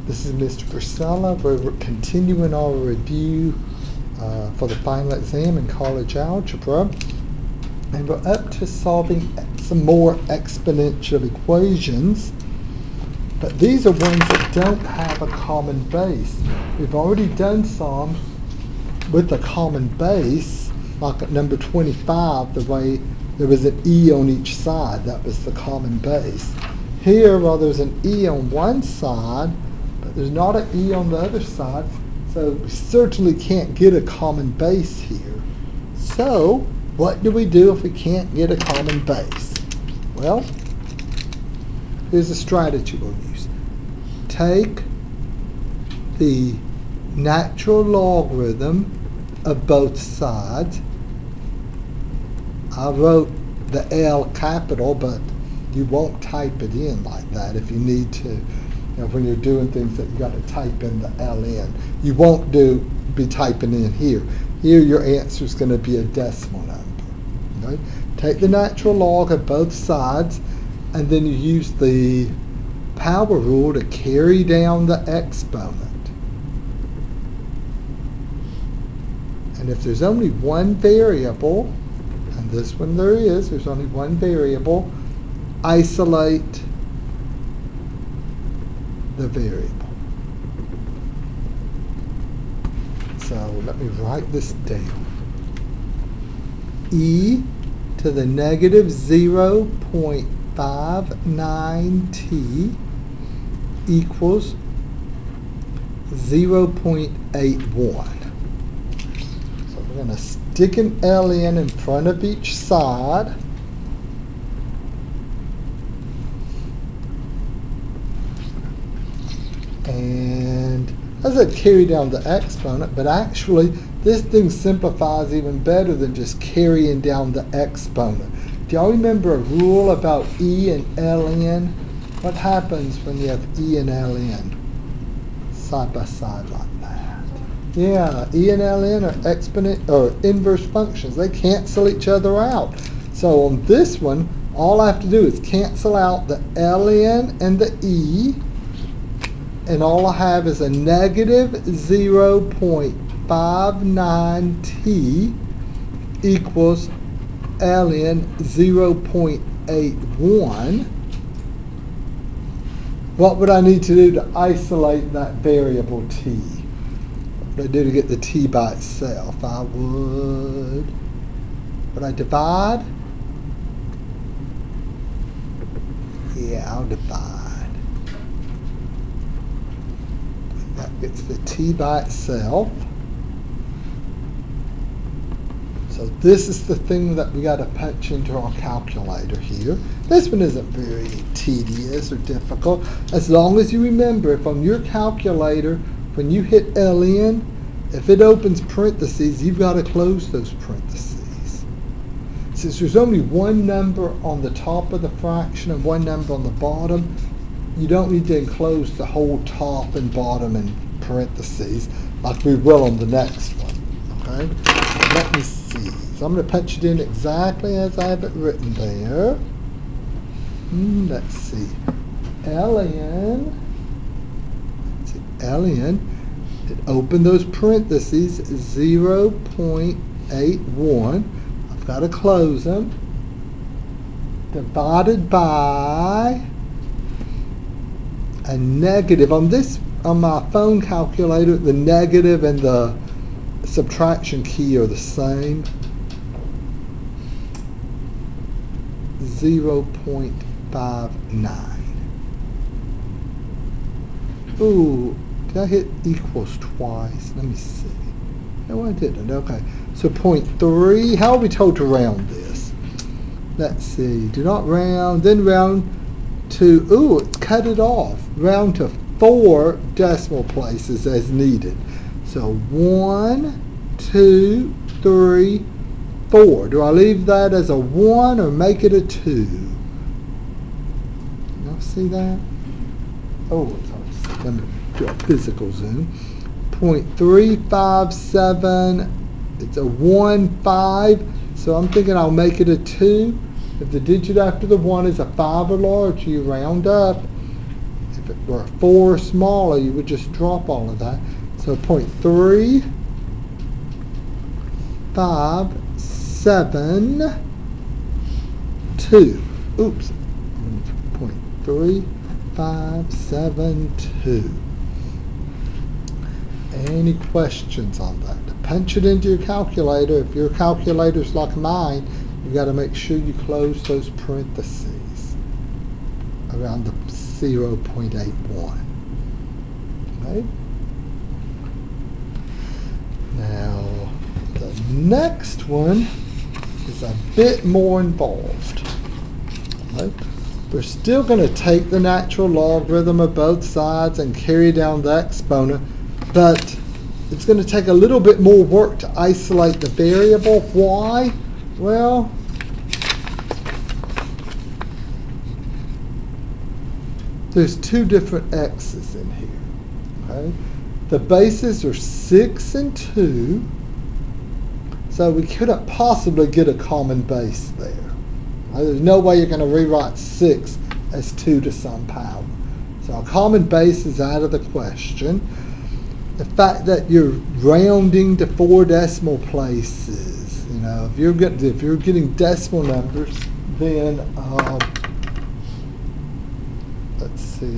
This is Mr. Precella. We're continuing our review for the final exam in college algebra. And we're up to solving some more exponential equations. But these are ones that don't have a common base. We've already done some with a common base, like at number 25, the way there was an E on each side. That was the common base. Here, well, there's an E on one side, but there's not an E on the other side, so we certainly can't get a common base here. So, what do we do if we can't get a common base? Well, here's a strategy we'll use. Take the natural logarithm of both sides. I wrote the L capital, but you won't type it in like that if you need to. You know, when you're doing things that you got to type in the L in. You won't be typing in here. Here your answer is going to be a decimal number. Okay? Take the natural log of both sides, and then you use the power rule to carry down the exponent. And if there's only one variable, and this one there's only one variable, isolate the variable. So let me write this down. E to the negative 0.59t equals 0.81. So we're going to stick an L in front of each side. And as I carry down the exponent, but actually this thing simplifies even better than just carrying down the exponent. Do y'all remember a rule about E and Ln? What happens when you have E and Ln side by side like that? Yeah, E and Ln are exponent or inverse functions. They cancel each other out. So on this one, all I have to do is cancel out the Ln and the E, and all I have is a negative 0.59t equals ln 0.81. What would I need to do to isolate that variable t? What would I do to get the t by itself? Would I divide? Yeah, I'll divide. That gets the t by itself. So this is the thing that we got to punch into our calculator here. This one isn't very tedious or difficult, as long as you remember if on your calculator, when you hit ln, if it opens parentheses, you've got to close those parentheses. Since there's only one number on the top of the fraction and one number on the bottom, you don't need to enclose the whole top and bottom in parentheses like we will on the next one. Okay? Let me see. So I'm going to punch it in exactly as I have it written there. Let's see. Ln. It opened those parentheses, 0.81. I've got to close them. Divided by a negative. On my phone calculator, the negative and the subtraction key are the same. 0.59. Ooh, did I hit equals twice? Let me see. No, I didn't. Okay. So 0.3. How are we told to round this? Let's see. Do not round. Then round to, it's cut it off. Round to 4 decimal places as needed. So 1, 2, 3, 4. Do I leave that as a 1 or make it a 2? Y'all see that? Oh, it's hard to see. Let me do a physical zoom. 0.357. It's a 1, 5. So I'm thinking I'll make it a 2. If the digit after the 1 is a 5 or larger, you round up. If it were 4 or smaller, you would just drop all of that. So 0.3, 5, 7, 2. Oops. 0.3, 5, 7, 2. Any questions on that? Punch it into your calculator. If your calculator's like mine, you got to make sure you close those parentheses around the 0.81. Okay? Now, the next one is a bit more involved. Okay? We're still going to take the natural logarithm of both sides and carry down the exponent, but it's going to take a little bit more work to isolate the variable. Why? Well, there's 2 different x's in here. Okay? The bases are 6 and 2, so we couldn't possibly get a common base there. Okay? There's no way you're going to rewrite 6 as 2 to some power. So a common base is out of the question. The fact that you're rounding to 4 decimal places, you know, if you're getting decimal numbers, then let's see.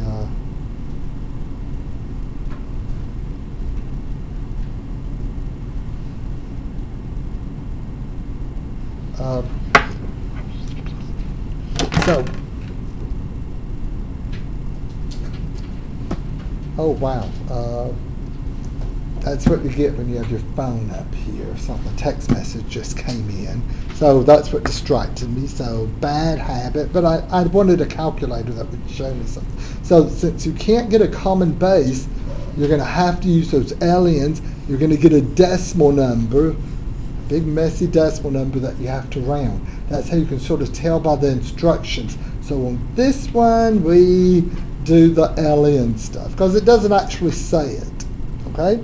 Oh wow. That's what you get when you have your phone up here. A text message just came in. So that's what distracted me. So bad habit. But I wanted a calculator that would show me something. So since you can't get a common base, you're going to have to use those aliens. You're going to get a decimal number, big messy decimal number that you have to round. That's how you can sort of tell by the instructions. So on this one, we do the alien stuff because it doesn't actually say it. Okay?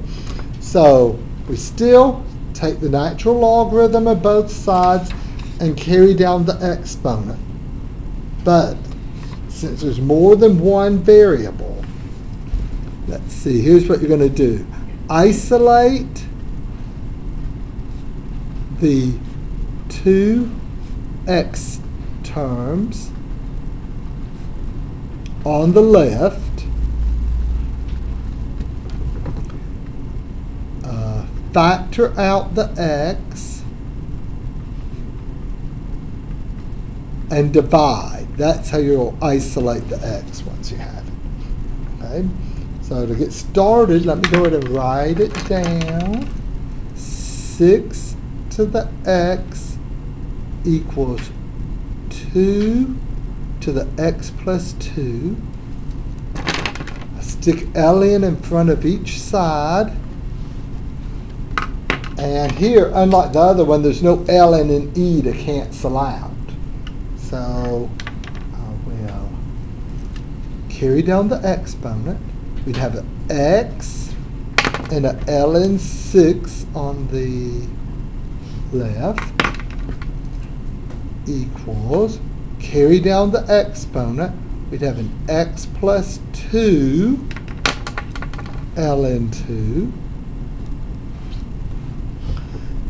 So we still take the natural logarithm of both sides and carry down the exponent. But since there's more than one variable, let's see, here's what you're going to do. Isolate the 2x terms on the left, factor out the x, and divide. That's how you'll isolate the x once you have it. Okay? So to get started, let me go ahead and write it down. 6 to the x equals 2 to the x plus 2. I stick ln in front of each side. And here, unlike the other one, there's no ln and e to cancel out. So I will carry down the exponent. We'd have an x and an ln 6 on the left equals, carry down the exponent, we'd have an x plus 2 ln 2.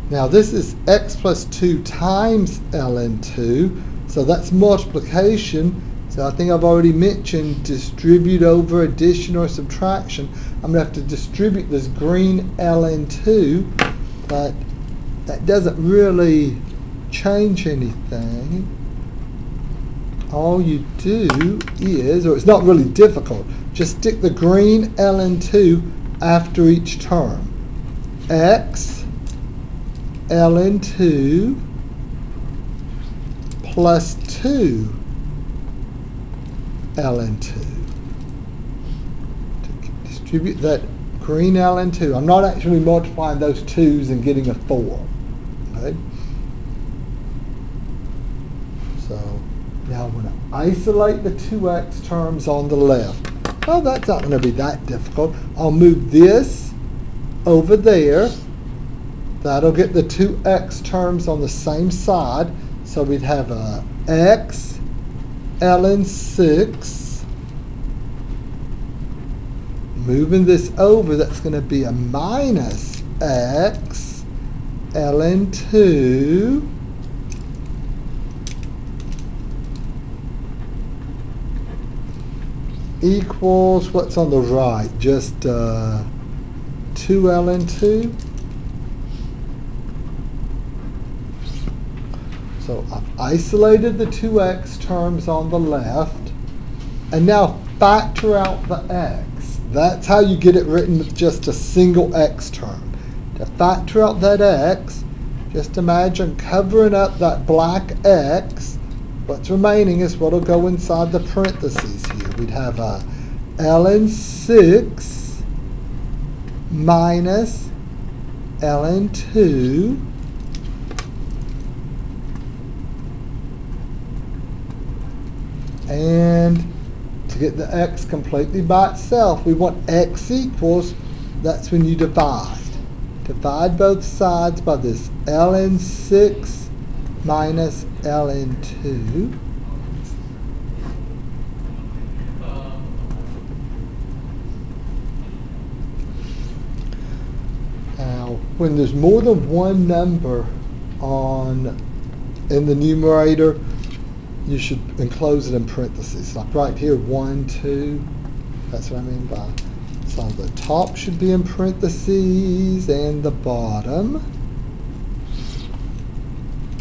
Now this is x plus 2 times ln 2, so that's multiplication. So I think I've already mentioned distribute over addition or subtraction. I'm going to have to distribute this green ln 2, but that doesn't really change anything. All you do is, or it's not really difficult, just stick the green ln 2 after each term. X ln 2 plus 2 ln 2. To distribute that green ln 2. I'm not actually multiplying those 2's and getting a 4. Okay? So now I'm going to isolate the 2x terms on the left. Oh, that's not going to be that difficult. I'll move this over there. That'll get the 2x terms on the same side. So we'd have a x ln 6 Moving this over, that's going to be a minus x ln 2 equals what's on the right? Just 2 ln 2. So I've isolated the 2x terms on the left, and now factor out the x. That's how you get it written with just a single x term. To factor out that x, just imagine covering up that black x. What's remaining is what will go inside the parentheses here. We'd have a ln 6 minus ln 2 and to get the x completely by itself, we want x equals, that's when you divide. Divide both sides by this ln 6 minus ln 2. Now, when there's more than one number in the numerator, you should enclose it in parentheses. Like right here, 1, 2. That's what I mean by. So the top should be in parentheses and the bottom.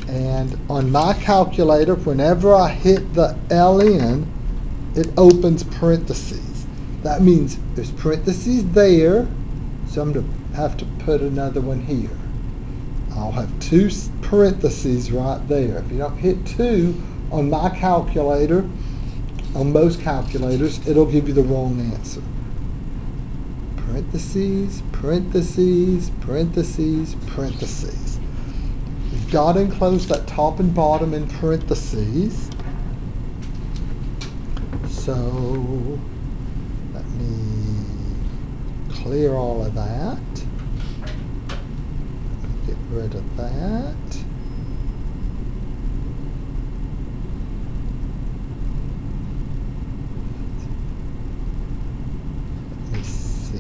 And on my calculator, whenever I hit the ln, it opens parentheses. That means there's parentheses there, so I'm going to have to put another one here. I'll have 2 parentheses right there. If you don't hit 2 on my calculator, on most calculators, it'll give you the wrong answer. Parentheses, parentheses, parentheses, parentheses. You've got to enclose that top and bottom in parentheses. So let me clear all of that. Get rid of that. Let me see.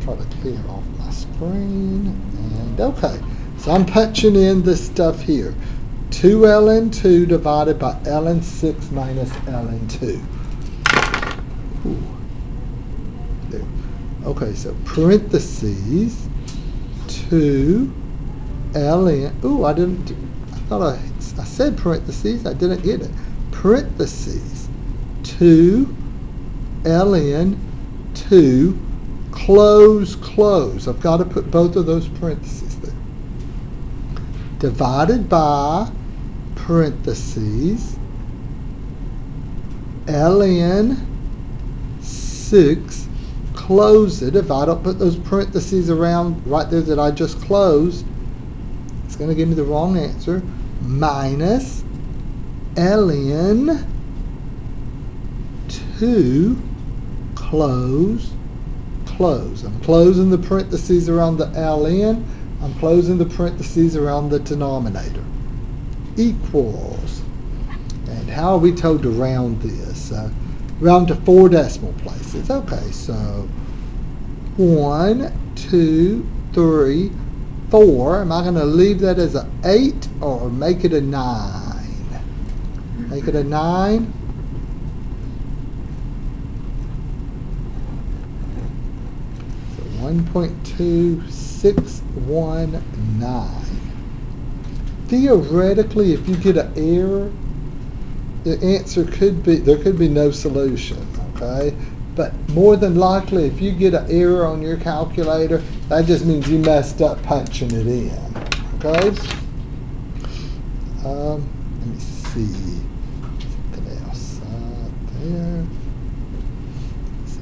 Try to clear off my screen. And okay. So I'm punching in this stuff here. 2 ln 2 divided by ln 6 minus ln 2. Ooh. There. Okay, so parentheses 2 ln. Ooh, I thought I said parentheses. I didn't get it. Parentheses 2 ln 2 close close. I've got to put both of those parentheses there. Divided by parentheses ln 6 close it. If I don't put those parentheses around right there that I just closed, it's going to give me the wrong answer. Minus ln 2 close close. I'm closing the parentheses around the ln. I'm closing the parentheses around the denominator. Equals. And how are we told to round this? Round to 4 decimal places. Okay, so 1, 2, 3, 4. Am I going to leave that as an 8 or make it a 9? Make it a 9. So 1.2619. Theoretically, if you get an error, the answer could be, there could be no solution, okay? But more than likely, if you get an error on your calculator, that just means you messed up punching it in, okay? Let me see. Something else there. Let's see.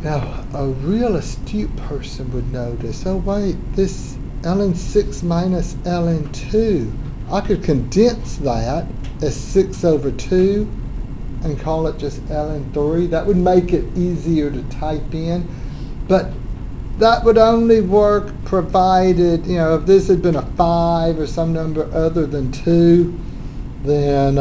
Now, a real astute person would notice, oh wait, this ln 6 minus ln 2, I could condense that as 6 over 2 and call it just ln 3. That would make it easier to type in. But that would only work provided, if this had been a 5 or some number other than 2, then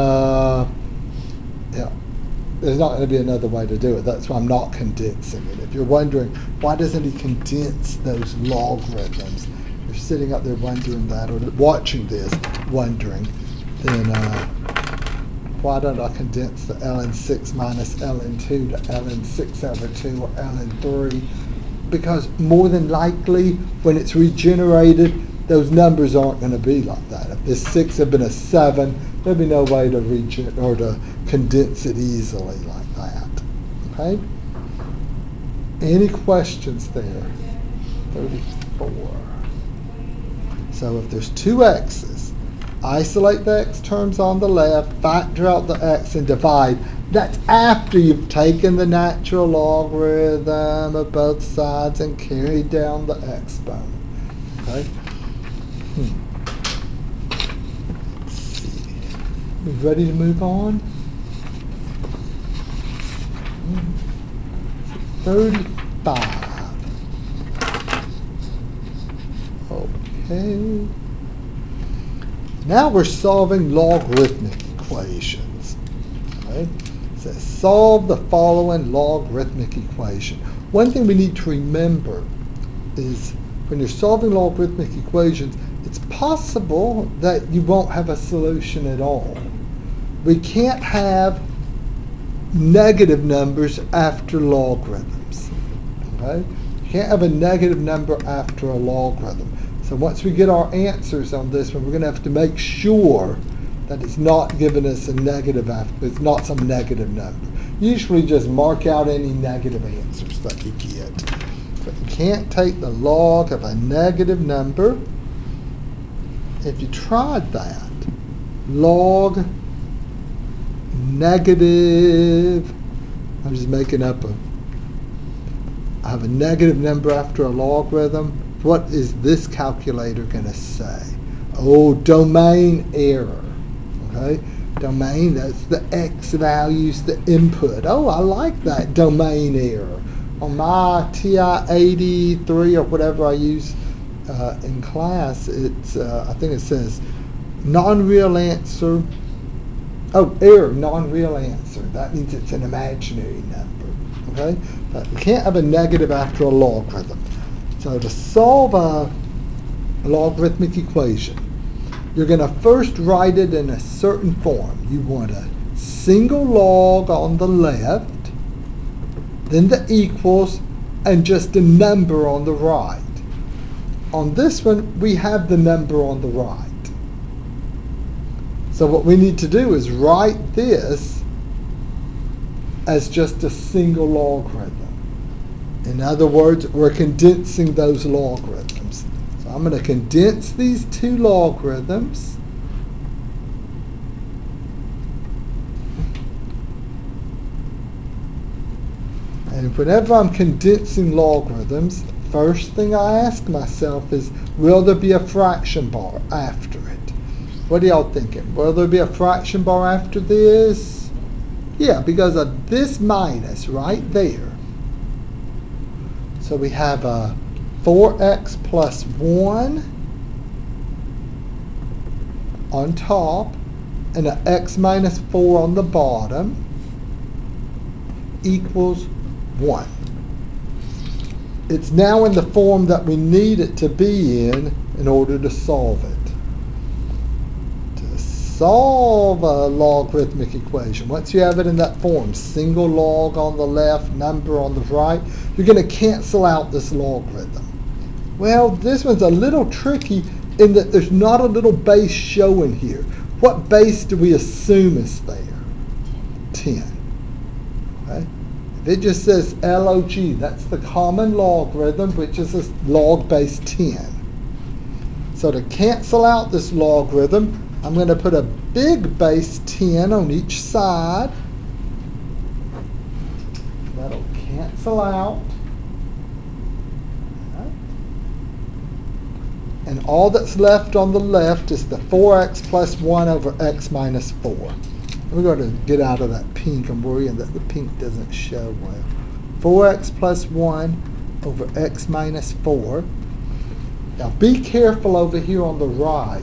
there's not going to be another way to do it. That's why I'm not condensing it. If you're wondering, why doesn't he condense those logarithms? You're sitting up there wondering that, or watching this wondering, then why don't I condense the ln6 minus ln2 to ln6 over 2 or ln3? Because more than likely, when it's regenerated, those numbers aren't going to be like that. If this 6 had been a 7, there'd be no way to to condense it easily like that. Okay? Any questions there? 34. So if there's two x's, isolate the x terms on the left, factor out the x, and divide. That's after you've taken the natural logarithm of both sides and carried down the exponent. Okay? Let's see. We ready to move on? 35. Okay. Now we're solving logarithmic equations. Okay? It says solve the following logarithmic equation. One thing we need to remember is when you're solving logarithmic equations, it's possible that you won't have a solution at all. We can't have negative numbers after logarithms. Okay? You can't have a negative number after a logarithm. So once we get our answers on this one, we're going to have to make sure that it's not giving us a negative after, it's not some negative number. Usually just mark out any negative answers that you get. But you can't take the log of a negative number. If you tried that, log negative, I'm just making up I have a negative number after a logarithm. What is this calculator going to say? Oh, domain error. Okay? Domain, that's the x values, the input. Oh, I like that domain error. On my TI-83 or whatever I use in class, it's I think it says non-real answer. Oh, error, non-real answer. That means it's an imaginary number. Okay? But you can't have a negative after a logarithm. So to solve a logarithmic equation, you're going to first write it in a certain form. You want a single log on the left, then the equals, and just a number on the right. On this one, we have the number on the right. So what we need to do is write this as just a single logarithm. In other words, we're condensing those logarithms. So I'm going to condense these two logarithms. And whenever I'm condensing logarithms, the first thing I ask myself is, will there be a fraction bar after it? What are y'all thinking? Will there be a fraction bar after this? Yeah, because of this minus right there. So we have a 4x plus 1 on top and an x minus 4 on the bottom equals 1. It's now in the form that we need it to be in order to solve it. To solve a logarithmic equation, once you have it in that form, single log on the left, number on the right, you're going to cancel out this logarithm. Well, this one's a little tricky in that there's not a little base showing here. What base do we assume is there? 10. Okay? If it just says log, that's the common logarithm, which is a log base 10. So to cancel out this logarithm, I'm going to put a big base 10 on each side. That'll cancel out. And all that's left on the left is the 4x plus 1 over x minus 4. We're going to get out of that pink. I'm worrying that the pink doesn't show well. 4x plus 1 over x minus 4. Now be careful over here on the right.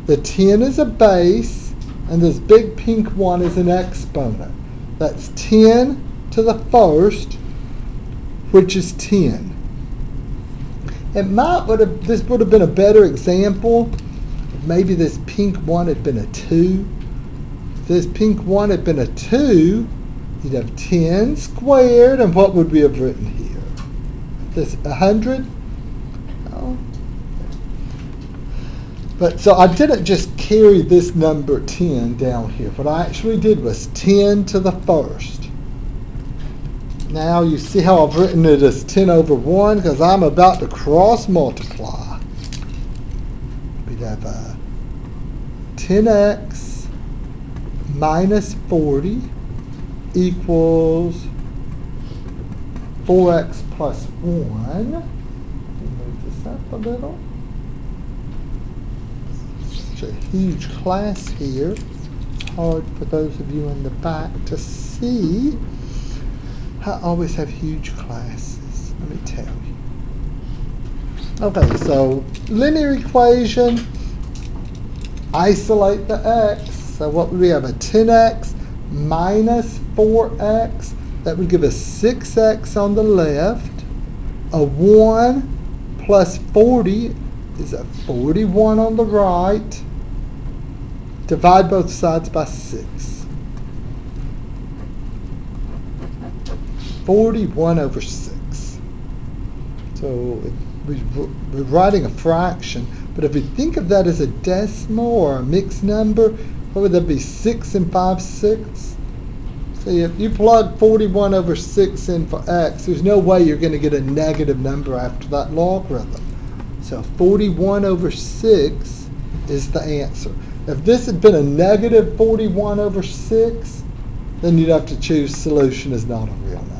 The 10 is a base, and this big pink one is an exponent. That's 10 to the first, which is 10. This would have been a better example if maybe this pink one had been a 2. If this pink one had been a 2, you'd have 10 squared, and what would we have written here? This 100? No. But so I didn't just carry this number 10 down here. What I actually did was 10 to the first. Now you see how I've written it as 10 over 1 because I'm about to cross multiply. We'd have 10x minus 40 equals 4x plus 1. Let me move this up a little. Such a huge class here. It's hard for those of you in the back to see. I always have huge classes, let me tell you. Okay, so linear equation, isolate the x. So what would we have? A 10x minus 4x. That would give us 6x on the left. A 1 plus 40 is a 41 on the right. Divide both sides by 6. 41 over 6. So we're writing a fraction, but if we think of that as a decimal or a mixed number, what would that be? 6 and 5/6? See, if you plug 41 over 6 in for x, there's no way you're going to get a negative number after that logarithm. So 41 over 6 is the answer. If this had been a negative 41 over 6, then you'd have to choose solution is not a real number.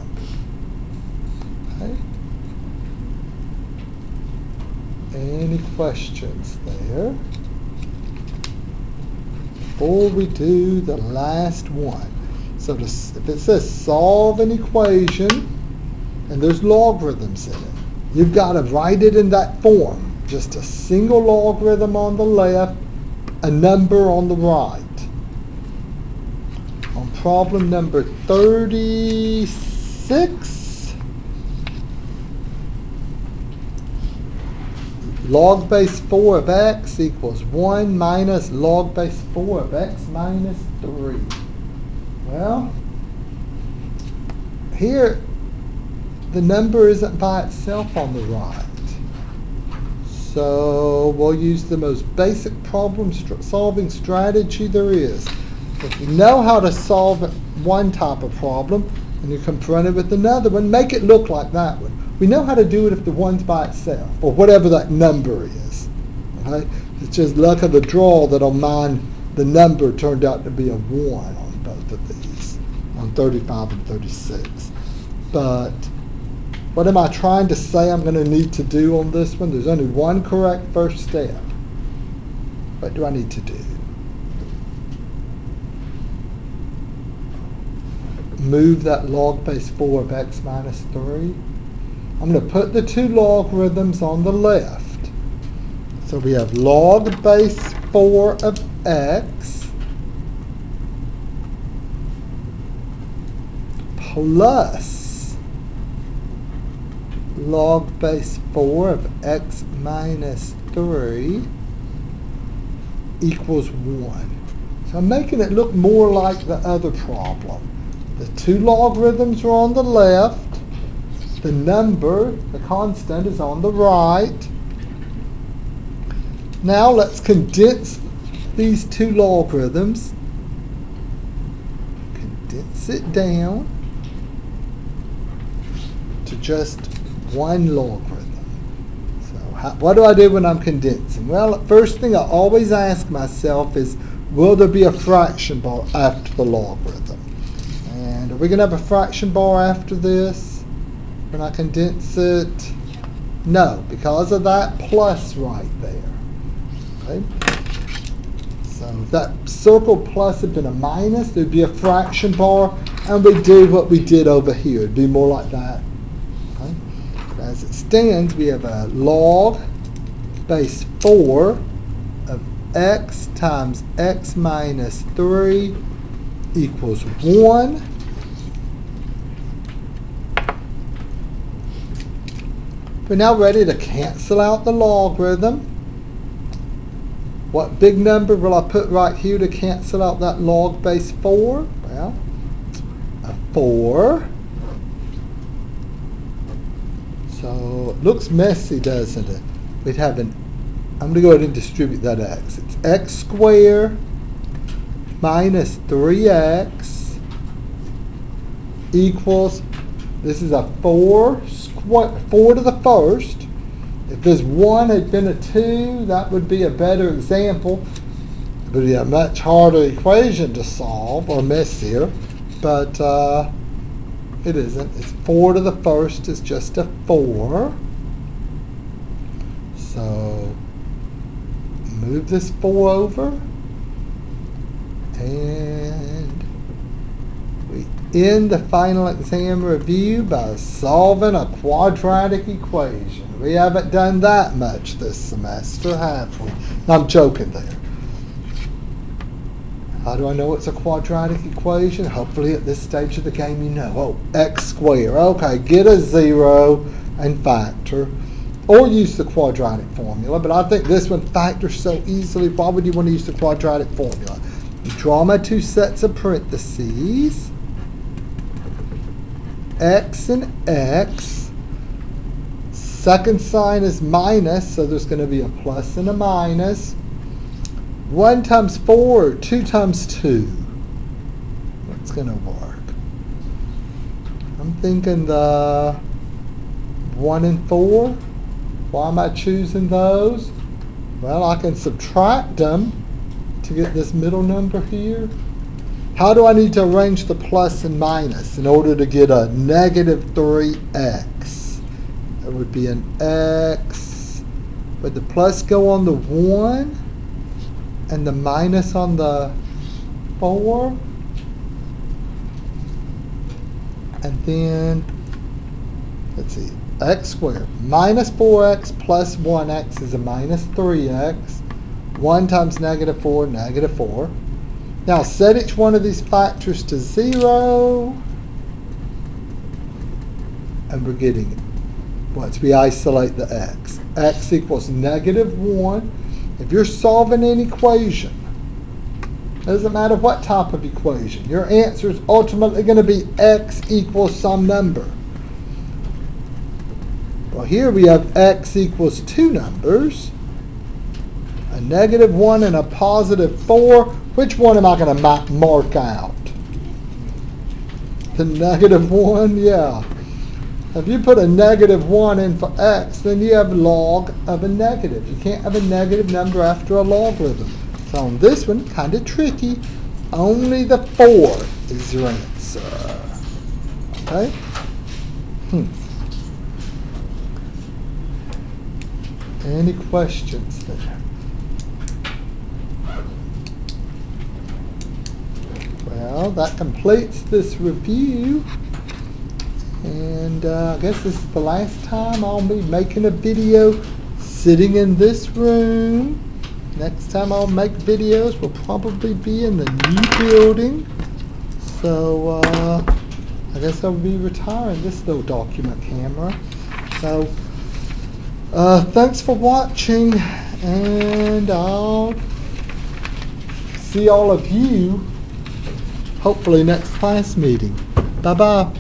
Any questions there? Before we do the last one. So if it says solve an equation and there's logarithms in it, you've got to write it in that form. Just a single logarithm on the left, a number on the right. On problem number 36, log base 4 of x equals 1 minus log base 4 of x minus 3. Well, here the number isn't by itself on the right. So we'll use the most basic problem solving strategy there is. If you know how to solve one type of problem and you're confronted with another one, make it look like that one. We know how to do it if the one's by itself, or whatever that number is. Okay? It's just luck of the draw that on mine, the number turned out to be a 1 on both of these, on 35 and 36. But what am I trying to say I'm going to need to do on this one? There's only one correct first step. What do I need to do? Move that log base 4 of x minus 3. I'm going to put the two logarithms on the left. So we have log base 4 of x plus log base 4 of x minus 3 equals 1. So I'm making it look more like the other problem. The two logarithms are on the left. The number, the constant, is on the right. Now let's condense these two logarithms. Condense it down to just one logarithm. So what do I do when I'm condensing? Well, the first thing I always ask myself is, will there be a fraction bar after the logarithm? And are we going to have a fraction bar after this when I condense it? No, because of that plus right there. Okay? So if that circle plus had been a minus, there'd be a fraction bar, and we'd do what we did over here. It'd be more like that. Okay? As it stands, we have a log base 4 of x times x minus 3 equals 1. We're now ready to cancel out the logarithm. What big number will I put right here to cancel out that log base 4? Well, a 4. So it looks messy, doesn't it? We'd have an, I'm going to go ahead and distribute that x. It's x squared minus 3x equals, this is a 4 to the first. If this 1 had been a 2, that would be a better example. It would be a much harder equation to solve, or messier, but it isn't. It's 4 to the first is just a 4. So move this 4 over, and we end the final exam review by solving a quadratic equation. We haven't done that much this semester, have we? I'm joking there. How do I know it's a quadratic equation? Hopefully at this stage of the game you know. Oh, x squared. Okay, get a 0 and factor. Or use the quadratic formula. But I think this one factors so easily. Why would you want to use the quadratic formula? Draw my two sets of parentheses. X and x. Second sign is minus, so there's going to be a plus and a minus. 1 times 4, 2 times 2. What's going to work? I'm thinking the 1 and 4. Why am I choosing those? Well, I can subtract them to get this middle number here. How do I need to arrange the plus and minus in order to get a negative 3x? It would be an x. Would the plus go on the 1 and the minus on the 4? And then, let's see, x squared minus 4x plus 1x is a minus 3x. 1 times negative 4, negative 4. Now set each one of these factors to 0. And we're getting, once we isolate the x, x equals negative 1. If you're solving an equation, it doesn't matter what type of equation, your answer is ultimately going to be x equals some number. Well, here we have x equals two numbers, a negative 1 and a positive 4. Which one am I going to mark out? The negative 1? Yeah. If you put a negative 1 in for x, then you have log of a negative. You can't have a negative number after a logarithm. So on this one, kind of tricky. Only the 4 is your answer. Okay? Any questions there? Well, that completes this review. And I guess this is the last time I'll be making a video sitting in this room. Next time I'll make videos will probably be in the new building. So I guess I'll be retiring this little document camera. So thanks for watching, and I'll see all of you hopefully next class meeting. Bye-bye.